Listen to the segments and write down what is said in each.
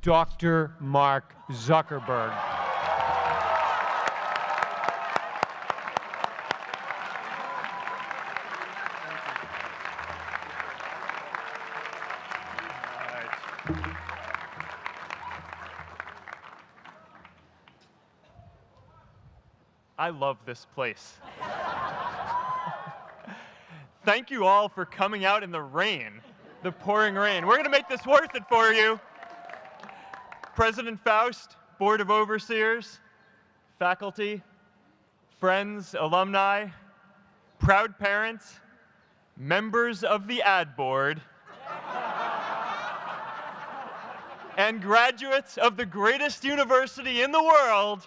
Dr. Mark Zuckerberg. I love this place. Thank you all for coming out in the rain, the pouring rain. We're going to make this worth it for you. President Faust, Board of Overseers, faculty, friends, alumni, proud parents, members of the ad board, and graduates of the greatest university in the world.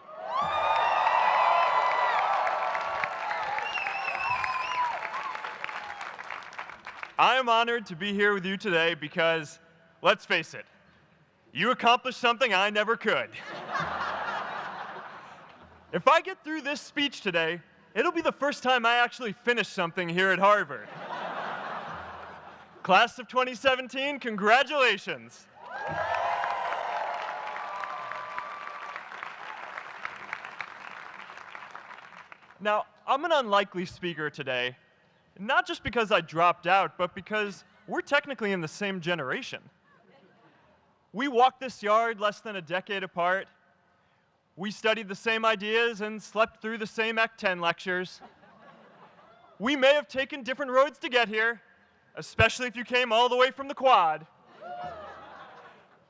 I am honored to be here with you today because, let's face it, you accomplished something I never could. If I get through this speech today, it'll be the first time I actually finish something here at Harvard. Class of 2017, congratulations. Now, I'm an unlikely speaker today, not just because I dropped out, but because we're technically in the same generation. We walked this yard less than a decade apart. We studied the same ideas and slept through the same Act 10 lectures. We may have taken different roads to get here, especially if you came all the way from the Quad.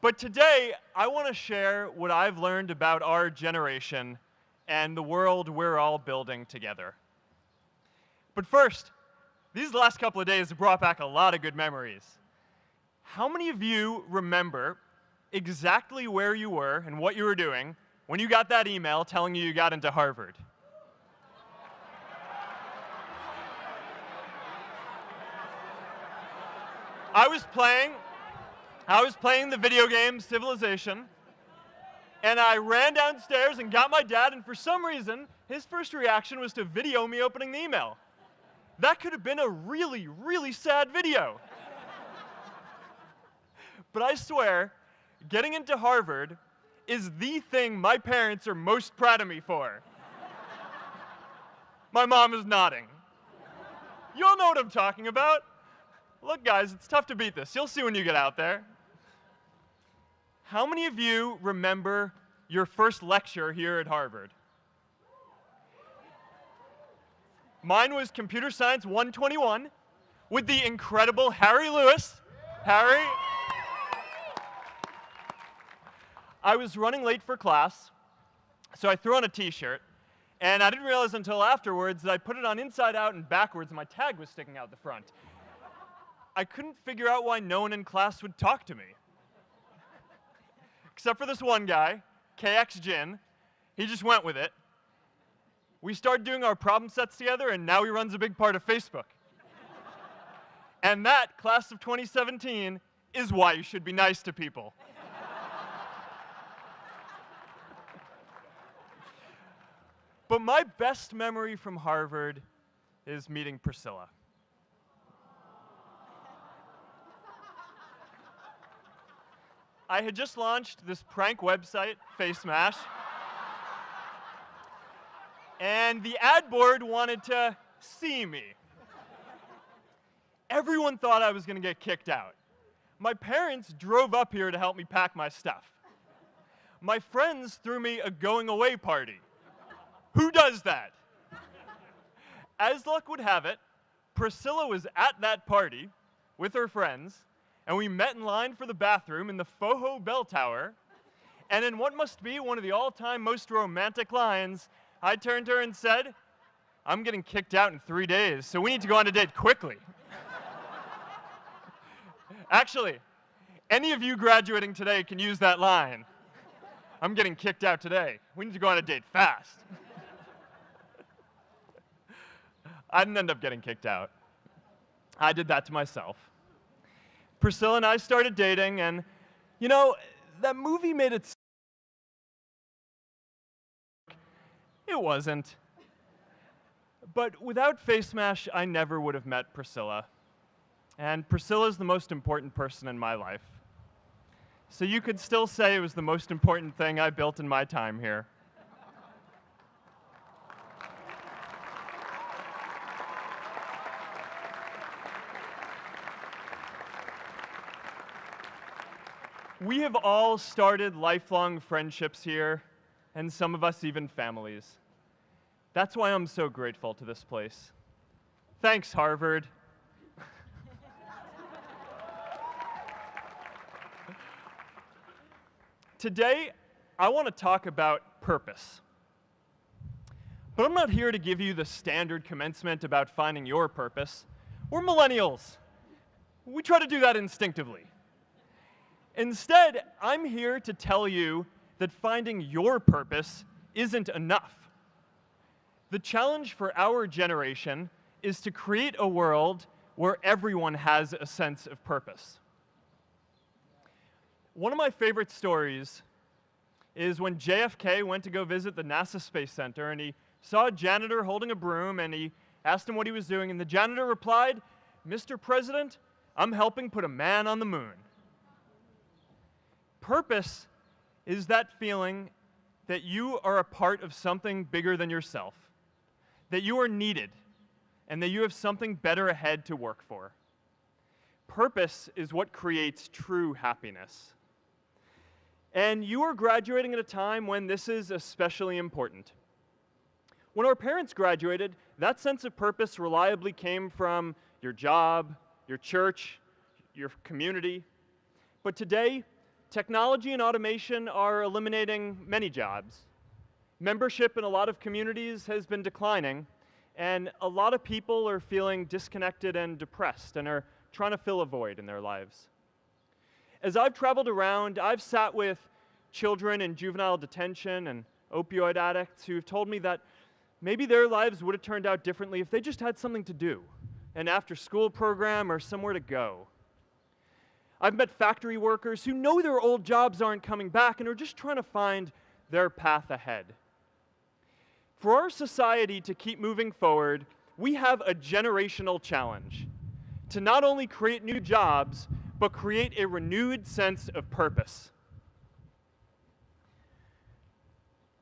But today, I want to share what I've learned about our generation and the world we're all building together. But first, these last couple of days have brought back a lot of good memories. How many of you remember exactly where you were and what you were doing when you got that email telling you got into Harvard? I was playing the video game Civilization, and I ran downstairs and got my dad, and for some reason, his first reaction was to video me opening the email. That could have been a really, really sad video. But I swear, getting into Harvard is the thing my parents are most proud of me for. My mom is nodding. You all know what I'm talking about. Look, guys, it's tough to beat this. You'll see when you get out there. How many of you remember your first lecture here at Harvard? Mine was Computer Science 121 with the incredible Harry Lewis. Harry. I was running late for class, so I threw on a t-shirt, and I didn't realize until afterwards that I put it on inside out and backwards, and my tag was sticking out the front. I couldn't figure out why no one in class would talk to me. Except for this one guy, KX Jin. He just went with it. We started doing our problem sets together, and now he runs a big part of Facebook. And that, class of 2017, is why you should be nice to people. But my best memory from Harvard is meeting Priscilla. I had just launched this prank website, FaceMash, and the ad board wanted to see me. Everyone thought I was going to get kicked out. My parents drove up here to help me pack my stuff. My friends threw me a going-away party. Who does that? As luck would have it, Priscilla was at that party with her friends, and we met in line for the bathroom in the Foho Bell Tower, and in what must be one of the all-time most romantic lines, I turned to her and said, "I'm getting kicked out in 3 days, so we need to go on a date quickly." Actually, any of you graduating today can use that line. "I'm getting kicked out today. We need to go on a date fast." I didn't end up getting kicked out. I did that to myself. Priscilla and I started dating, and, you know, that movie made it. It wasn't. But without FaceMash, I never would have met Priscilla. And Priscilla's the most important person in my life. So you could still say it was the most important thing I built in my time here. We have all started lifelong friendships here, and some of us even families. That's why I'm so grateful to this place. Thanks, Harvard. Today, I want to talk about purpose. But I'm not here to give you the standard commencement about finding your purpose. We're millennials. We try to do that instinctively. Instead, I'm here to tell you that finding your purpose isn't enough. The challenge for our generation is to create a world where everyone has a sense of purpose. One of my favorite stories is when JFK went to go visit the NASA Space Center, and he saw a janitor holding a broom, and he asked him what he was doing, and the janitor replied, "Mr. President, I'm helping put a man on the moon." Purpose is that feeling that you are a part of something bigger than yourself, that you are needed, and that you have something better ahead to work for. Purpose is what creates true happiness. And you are graduating at a time when this is especially important. When our parents graduated, that sense of purpose reliably came from your job, your church, your community. But today, technology and automation are eliminating many jobs. Membership in a lot of communities has been declining, and a lot of people are feeling disconnected and depressed and are trying to fill a void in their lives. As I've traveled around, I've sat with children in juvenile detention and opioid addicts who've told me that maybe their lives would have turned out differently if they just had something to do, an after-school program or somewhere to go. I've met factory workers who know their old jobs aren't coming back and are just trying to find their path ahead. For our society to keep moving forward, we have a generational challenge to not only create new jobs, but create a renewed sense of purpose.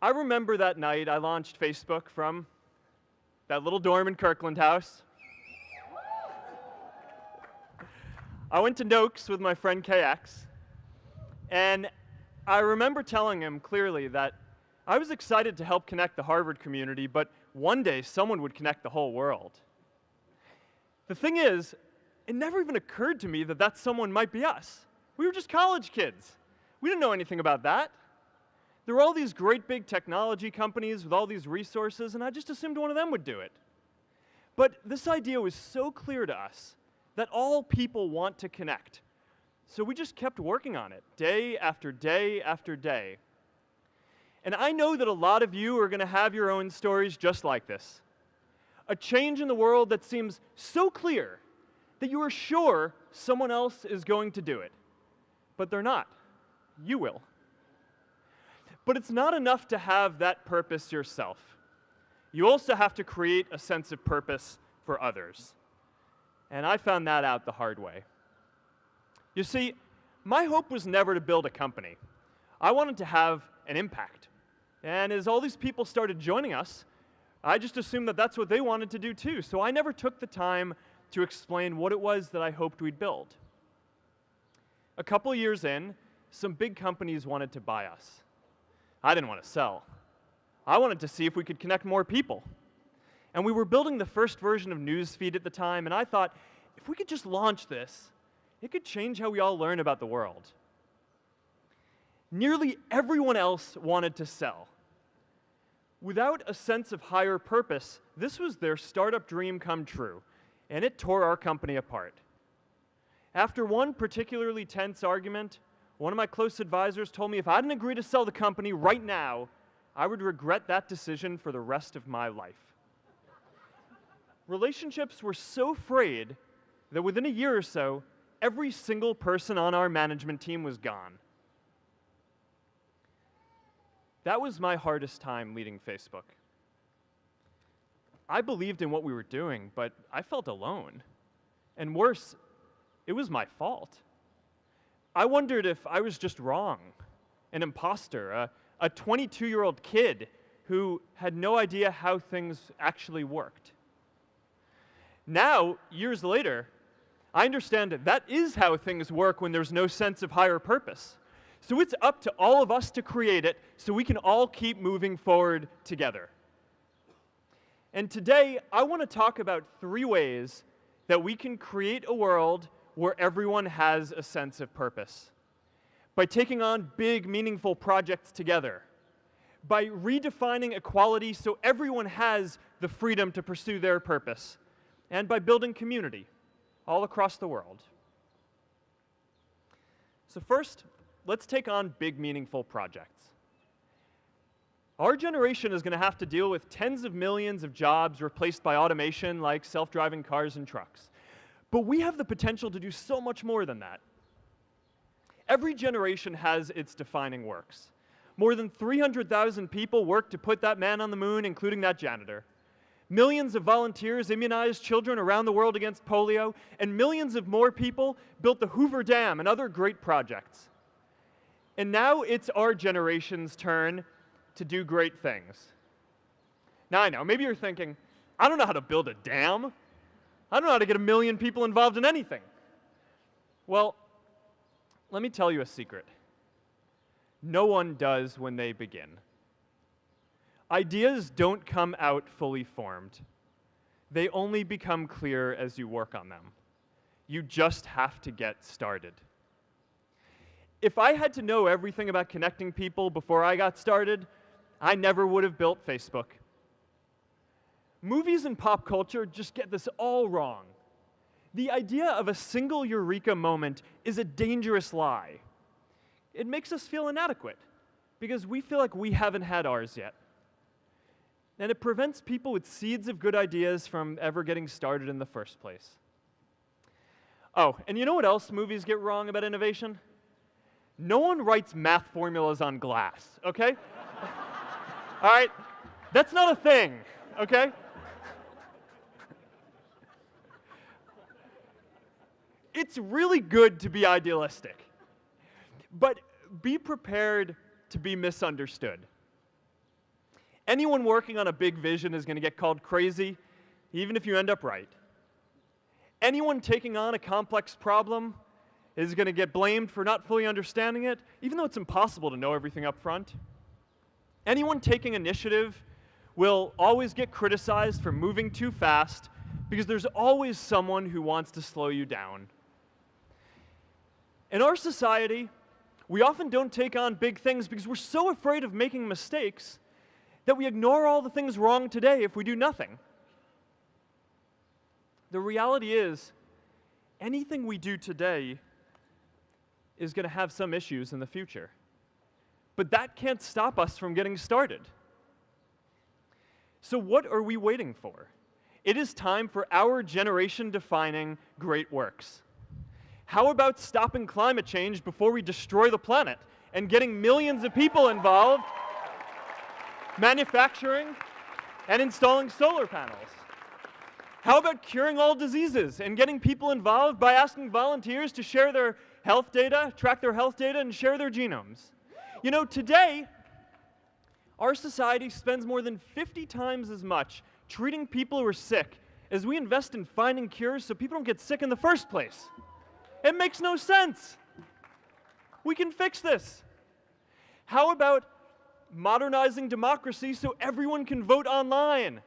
I remember that night I launched Facebook from that little dorm in Kirkland House. I went to Noakes with my friend KX, and I remember telling him clearly that I was excited to help connect the Harvard community, but one day someone would connect the whole world. The thing is, it never even occurred to me that that someone might be us. We were just college kids. We didn't know anything about that. There were all these great big technology companies with all these resources, and I just assumed one of them would do it. But this idea was so clear to us that all people want to connect. So we just kept working on it, day after day after day. And I know that a lot of you are going to have your own stories just like this. A change in the world that seems so clear that you are sure someone else is going to do it. But they're not. You will. But it's not enough to have that purpose yourself. You also have to create a sense of purpose for others. And I found that out the hard way. You see, my hope was never to build a company. I wanted to have an impact. And as all these people started joining us, I just assumed that that's what they wanted to do too. So I never took the time to explain what it was that I hoped we'd build. A couple years in, some big companies wanted to buy us. I didn't want to sell. I wanted to see if we could connect more people. And we were building the first version of Newsfeed at the time, and I thought, if we could just launch this, it could change how we all learn about the world. Nearly everyone else wanted to sell. Without a sense of higher purpose, this was their startup dream come true, and it tore our company apart. After one particularly tense argument, one of my close advisors told me if I didn't agree to sell the company right now, I would regret that decision for the rest of my life. Relationships were so frayed that within a year or so, every single person on our management team was gone. That was my hardest time leading Facebook. I believed in what we were doing, but I felt alone. And worse, it was my fault. I wondered if I was just wrong, an imposter, a 22-year-old kid who had no idea how things actually worked. Now, years later, I understand that is how things work when there's no sense of higher purpose. So it's up to all of us to create it so we can all keep moving forward together. And today, I want to talk about 3 ways that we can create a world where everyone has a sense of purpose. By taking on big, meaningful projects together. By redefining equality so everyone has the freedom to pursue their purpose. And by building community all across the world. So first, let's take on big, meaningful projects. Our generation is going to have to deal with tens of millions of jobs replaced by automation like self-driving cars and trucks. But we have the potential to do so much more than that. Every generation has its defining works. More than 300,000 people worked to put that man on the moon, including that janitor. Millions of volunteers immunized children around the world against polio, and millions of more people built the Hoover Dam and other great projects. And now it's our generation's turn to do great things. Now I know, maybe you're thinking, I don't know how to build a dam. I don't know how to get 1 million people involved in anything. Well, let me tell you a secret. No one does when they begin. Ideas don't come out fully formed. They only become clear as you work on them. You just have to get started. If I had to know everything about connecting people before I got started, I never would have built Facebook. Movies and pop culture just get this all wrong. The idea of a single eureka moment is a dangerous lie. It makes us feel inadequate because we feel like we haven't had ours yet. And it prevents people with seeds of good ideas from ever getting started in the first place. Oh, and you know what else movies get wrong about innovation? No one writes math formulas on glass, okay? All right? That's not a thing, okay? It's really good to be idealistic, but be prepared to be misunderstood. Anyone working on a big vision is going to get called crazy, even if you end up right. Anyone taking on a complex problem is going to get blamed for not fully understanding it, even though it's impossible to know everything up front. Anyone taking initiative will always get criticized for moving too fast because there's always someone who wants to slow you down. In our society, we often don't take on big things because we're so afraid of making mistakes that we ignore all the things wrong today if we do nothing. The reality is, anything we do today is going to have some issues in the future. But that can't stop us from getting started. So what are we waiting for? It is time for our generation-defining great works. How about stopping climate change before we destroy the planet and getting millions of people involved, manufacturing and installing solar panels? How about curing all diseases and getting people involved by asking volunteers to share their health data, track their health data, and share their genomes? You know, today, our society spends more than 50 times as much treating people who are sick as we invest in finding cures so people don't get sick in the first place. It makes no sense. We can fix this. How about modernizing democracy so everyone can vote online?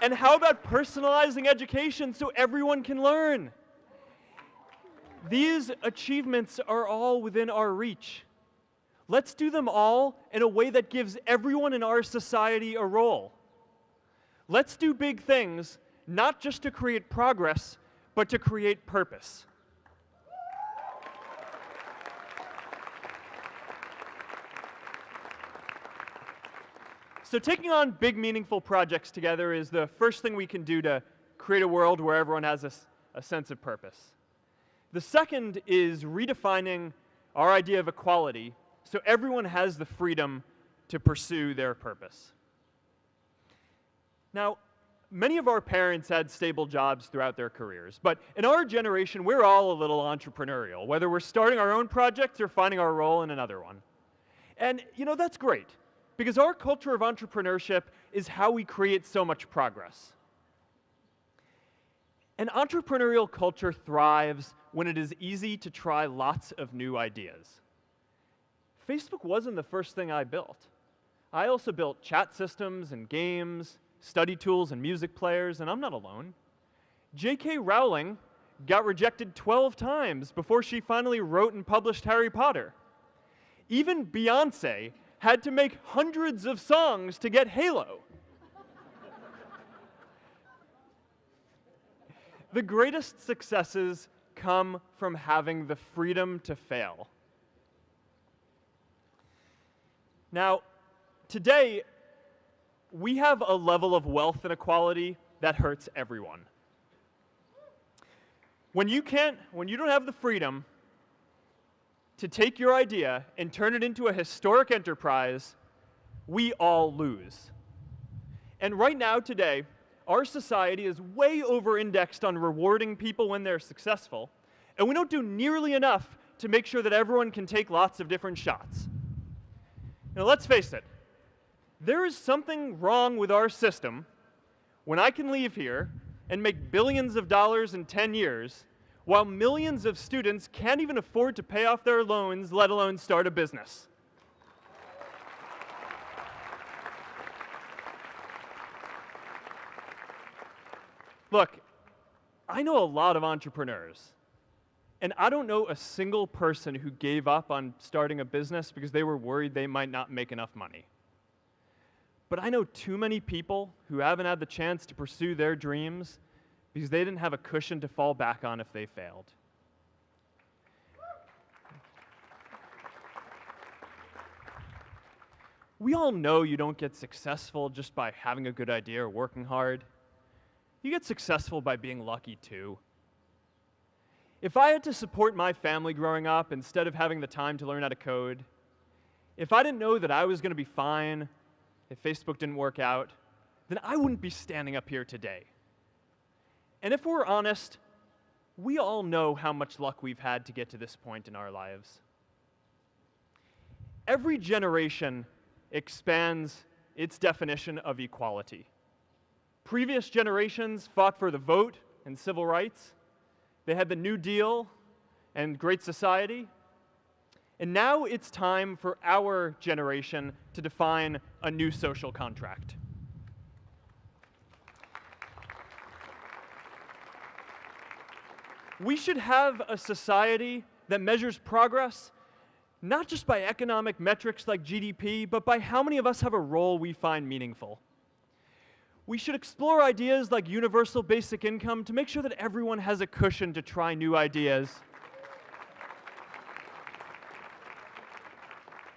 And how about personalizing education so everyone can learn? These achievements are all within our reach. Let's do them all in a way that gives everyone in our society a role. Let's do big things, not just to create progress, but to create purpose. So taking on big, meaningful projects together is the first thing we can do to create a world where everyone has a sense of purpose. The second is redefining our idea of equality so everyone has the freedom to pursue their purpose. Now, many of our parents had stable jobs throughout their careers, but in our generation, we're all a little entrepreneurial, whether we're starting our own projects or finding our role in another one. And, that's great, because our culture of entrepreneurship is how we create so much progress. An entrepreneurial culture thrives when it is easy to try lots of new ideas. Facebook wasn't the first thing I built. I also built chat systems and games, study tools and music players, and I'm not alone. J.K. Rowling got rejected 12 times before she finally wrote and published Harry Potter. Even Beyoncé had to make hundreds of songs to get Halo. The greatest successes come from having the freedom to fail. Now, today, we have a level of wealth inequality that hurts everyone. When you don't have the freedom to take your idea and turn it into a historic enterprise, we all lose. And right now, today, our society is way over-indexed on rewarding people when they're successful, and we don't do nearly enough to make sure that everyone can take lots of different shots. Now, let's face it, there is something wrong with our system when I can leave here and make billions of dollars in 10 years, while millions of students can't even afford to pay off their loans, let alone start a business. Look, I know a lot of entrepreneurs, and I don't know a single person who gave up on starting a business because they were worried they might not make enough money. But I know too many people who haven't had the chance to pursue their dreams because they didn't have a cushion to fall back on if they failed. We all know you don't get successful just by having a good idea or working hard. You get successful by being lucky too. If I had to support my family growing up instead of having the time to learn how to code, if I didn't know that I was going to be fine if Facebook didn't work out, then I wouldn't be standing up here today. And if we're honest, we all know how much luck we've had to get to this point in our lives. Every generation expands its definition of equality. Previous generations fought for the vote and civil rights. They had the New Deal and Great Society. And now it's time for our generation to define a new social contract. We should have a society that measures progress not just by economic metrics like GDP, but by how many of us have a role we find meaningful. We should explore ideas like universal basic income to make sure that everyone has a cushion to try new ideas.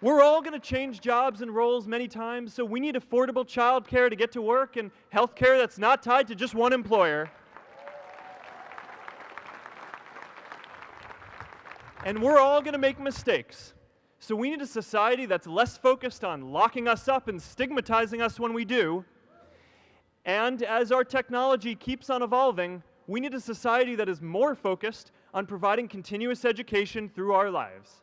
We're all going to change jobs and roles many times, so we need affordable childcare to get to work and healthcare that's not tied to just one employer. And we're all going to make mistakes. So we need a society that's less focused on locking us up and stigmatizing us when we do. And as our technology keeps on evolving, we need a society that is more focused on providing continuous education through our lives.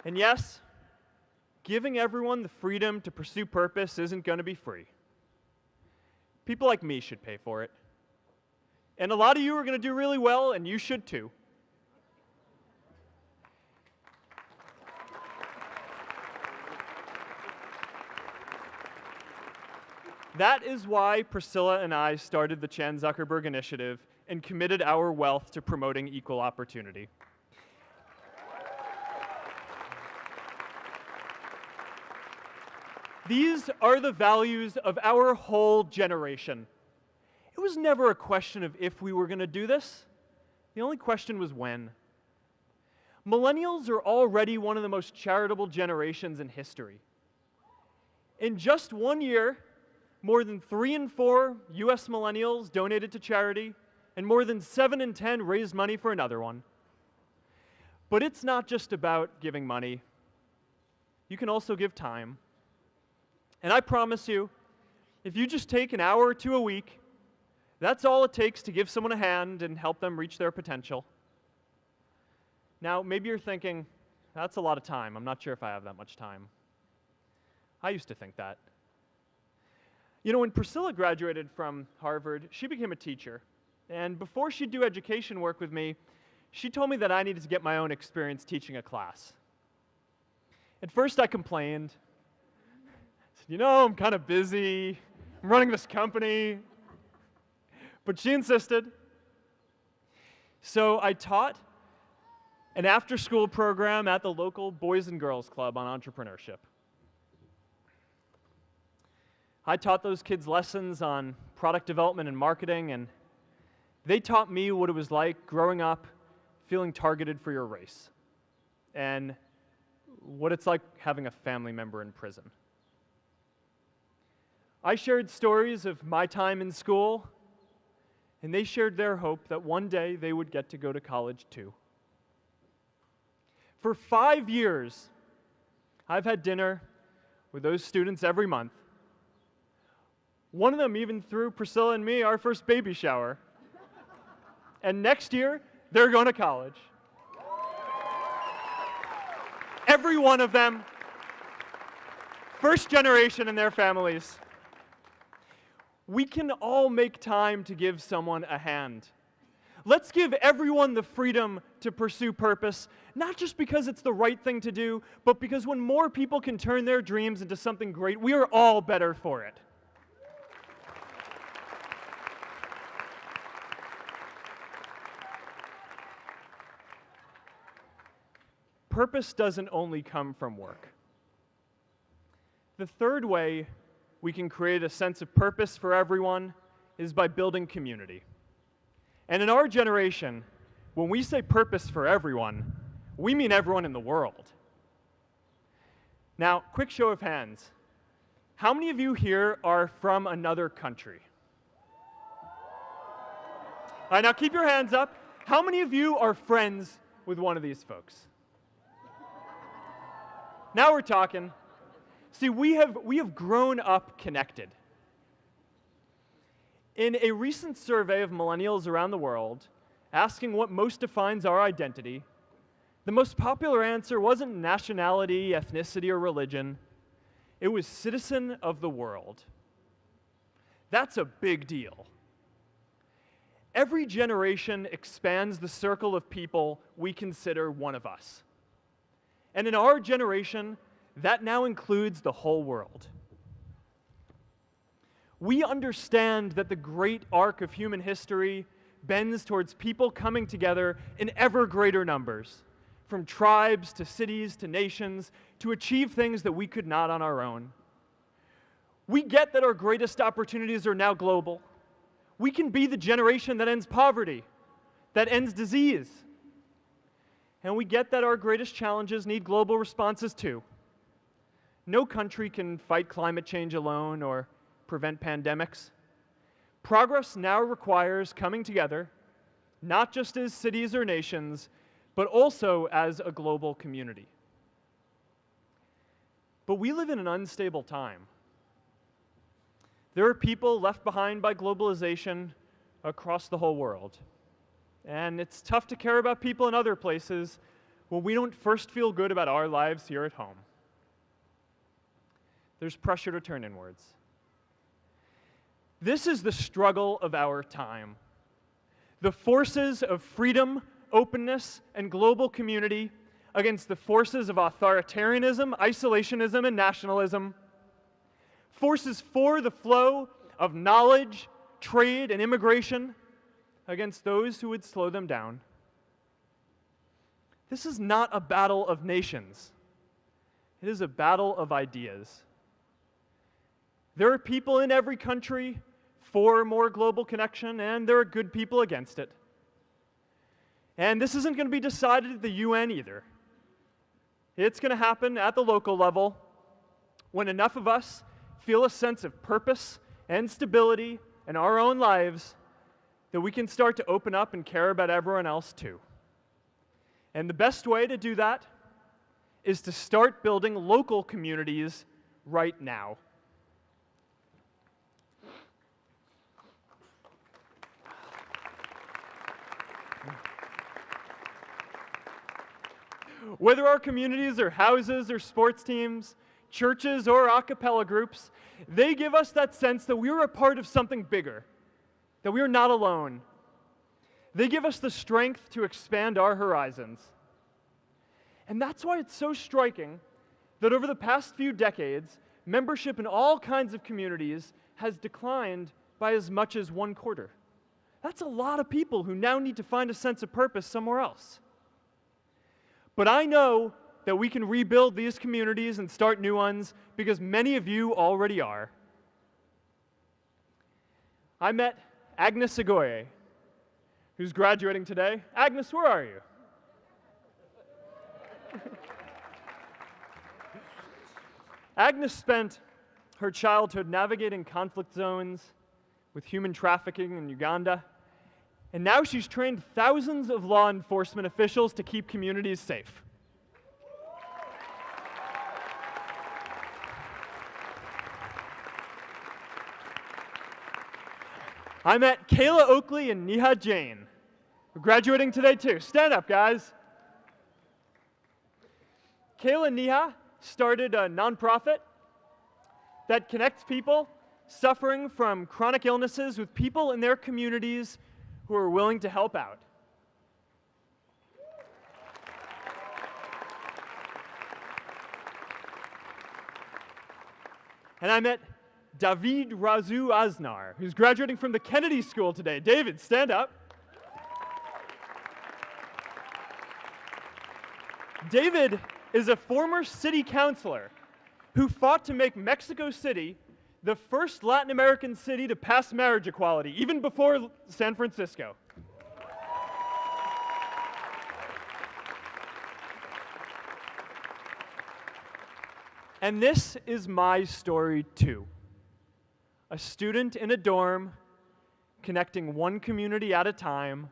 And yes, giving everyone the freedom to pursue purpose isn't going to be free. People like me should pay for it. And a lot of you are going to do really well, and you should too. That is why Priscilla and I started the Chan Zuckerberg Initiative and committed our wealth to promoting equal opportunity. These are the values of our whole generation. It was never a question of if we were going to do this. The only question was when. Millennials are already one of the most charitable generations in history. In just 1 year, more than 3 in 4 US millennials donated to charity, and more than 7 in 10 raised money for another one. But it's not just about giving money. You can also give time. And I promise you, if you just take an hour or two a week, that's all it takes to give someone a hand and help them reach their potential. Now, maybe you're thinking, that's a lot of time. I'm not sure if I have that much time. I used to think that. You know, when Priscilla graduated from Harvard, she became a teacher. And before she'd do education work with me, she told me that I needed to get my own experience teaching a class. At first, I complained. I said, you know, I'm kind of busy. I'm running this company. But she insisted. So I taught an after-school program at the local Boys and Girls Club on entrepreneurship. I taught those kids lessons on product development and marketing, and they taught me what it was like growing up feeling targeted for your race, and what it's like having a family member in prison. I shared stories of my time in school, and they shared their hope that one day they would get to go to college too. For 5 years, I've had dinner with those students every month. One of them even threw Priscilla and me our first baby shower. And next year, they're going to college. Every one of them, first generation in their families. We can all make time to give someone a hand. Let's give everyone the freedom to pursue purpose, not just because it's the right thing to do, but because when more people can turn their dreams into something great, we are all better for it. Purpose doesn't only come from work. The third way we can create a sense of purpose for everyone is by building community. And in our generation, when we say purpose for everyone, we mean everyone in the world. Now, quick show of hands. How many of you here are from another country? All right, now keep your hands up. How many of you are friends with one of these folks? Now we're talking. See, we have grown up connected. In a recent survey of millennials around the world, asking what most defines our identity, the most popular answer wasn't nationality, ethnicity, or religion. It was citizen of the world. That's a big deal. Every generation expands the circle of people we consider one of us. And in our generation, that now includes the whole world. We understand that the great arc of human history bends towards people coming together in ever greater numbers, from tribes to cities to nations, to achieve things that we could not on our own. We get that our greatest opportunities are now global. We can be the generation that ends poverty, that ends disease. And we get that our greatest challenges need global responses too. No country can fight climate change alone or prevent pandemics. Progress now requires coming together, not just as cities or nations, but also as a global community. But we live in an unstable time. There are people left behind by globalization across the whole world. And it's tough to care about people in other places when we don't first feel good about our lives here at home. There's pressure to turn inwards. This is the struggle of our time. The forces of freedom, openness, and global community against the forces of authoritarianism, isolationism, and nationalism. Forces for the flow of knowledge, trade, and immigration against those who would slow them down. This is not a battle of nations. It is a battle of ideas. There are people in every country for more global connection, and there are good people against it. And this isn't going to be decided at the UN either. It's going to happen at the local level when enough of us feel a sense of purpose and stability in our own lives that we can start to open up and care about everyone else too. And the best way to do that is to start building local communities right now. Whether our communities are houses or sports teams, churches or a cappella groups, they give us that sense that we are a part of something bigger, that we are not alone. They give us the strength to expand our horizons. And that's why it's so striking that over the past few decades, membership in all kinds of communities has declined by as much as 1/4. That's a lot of people who now need to find a sense of purpose somewhere else. But I know that we can rebuild these communities and start new ones because many of you already are. I met Agnes Segoye, who's graduating today. Agnes, where are you? Agnes spent her childhood navigating conflict zones with human trafficking in Uganda, and now she's trained thousands of law enforcement officials to keep communities safe. I met Kayla Oakley and Neha Jain. We're graduating today too. Stand up, guys. Kayla and Neha started a nonprofit that connects people suffering from chronic illnesses with people in their communities who are willing to help out. And I met David Razu Aznar, who's graduating from the Kennedy School today. David, stand up. David is a former city councilor who fought to make Mexico City the first Latin American city to pass marriage equality, even before San Francisco. And this is my story too. A student in a dorm, connecting one community at a time,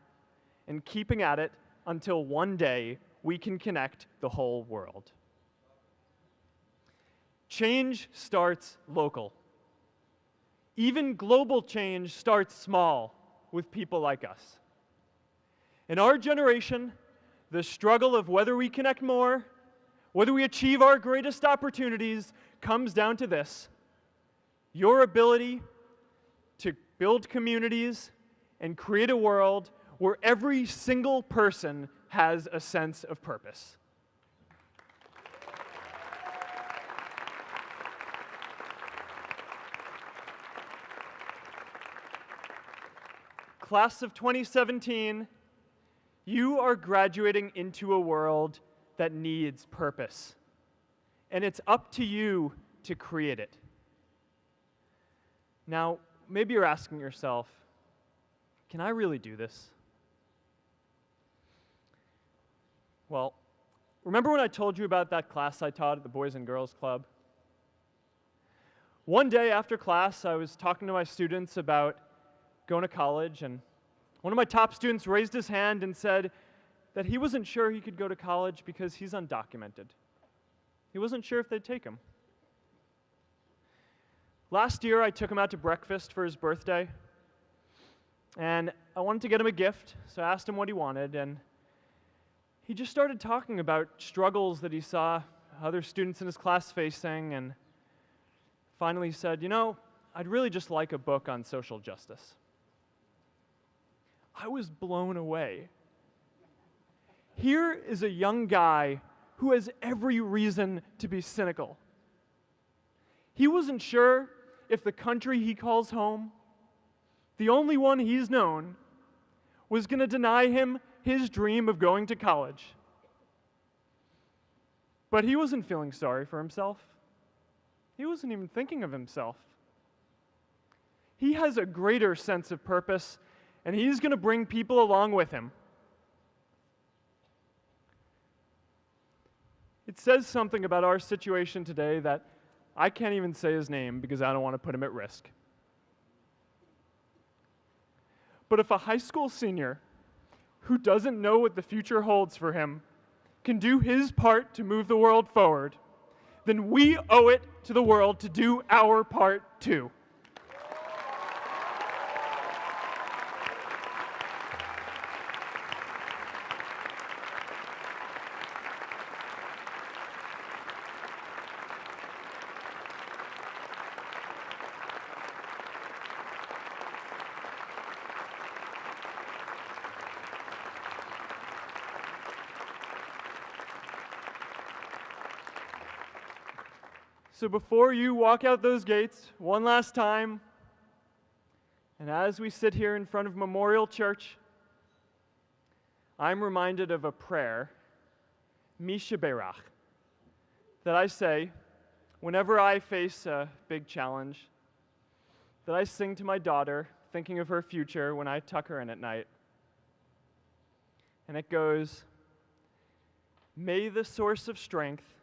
and keeping at it until one day we can connect the whole world. Change starts local. Even global change starts small with people like us. In our generation, the struggle of whether we connect more, whether we achieve our greatest opportunities, comes down to this: your ability to build communities and create a world where every single person has a sense of purpose. Class of 2017, you are graduating into a world that needs purpose, and it's up to you to create it. Now, maybe you're asking yourself, can I really do this? Well, remember when I told you about that class I taught at the Boys and Girls Club? One day after class, I was talking to my students about going to college, and one of my top students raised his hand and said that he wasn't sure he could go to college because he's undocumented. He wasn't sure if they'd take him. Last year, I took him out to breakfast for his birthday, and I wanted to get him a gift, so I asked him what he wanted, and he just started talking about struggles that he saw other students in his class facing, and finally said, you know, I'd really just like a book on social justice. I was blown away. Here is a young guy who has every reason to be cynical. He wasn't sure if the country he calls home, the only one he's known, was going to deny him his dream of going to college. But he wasn't feeling sorry for himself. He wasn't even thinking of himself. He has a greater sense of purpose, and he's going to bring people along with him. It says something about our situation today that I can't even say his name because I don't want to put him at risk. But if a high school senior who doesn't know what the future holds for him can do his part to move the world forward, then we owe it to the world to do our part too. So before you walk out those gates one last time, and as we sit here in front of Memorial Church, I'm reminded of a prayer, Misha Berach, that I say whenever I face a big challenge, that I sing to my daughter, thinking of her future when I tuck her in at night. And it goes, "May the source of strength,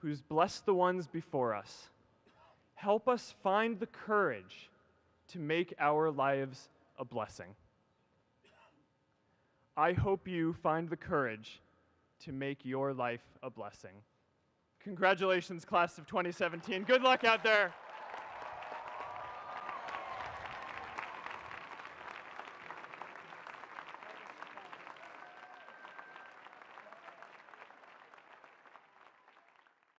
who's blessed the ones before us, help us find the courage to make our lives a blessing." I hope you find the courage to make your life a blessing. Congratulations, class of 2017. Good luck out there.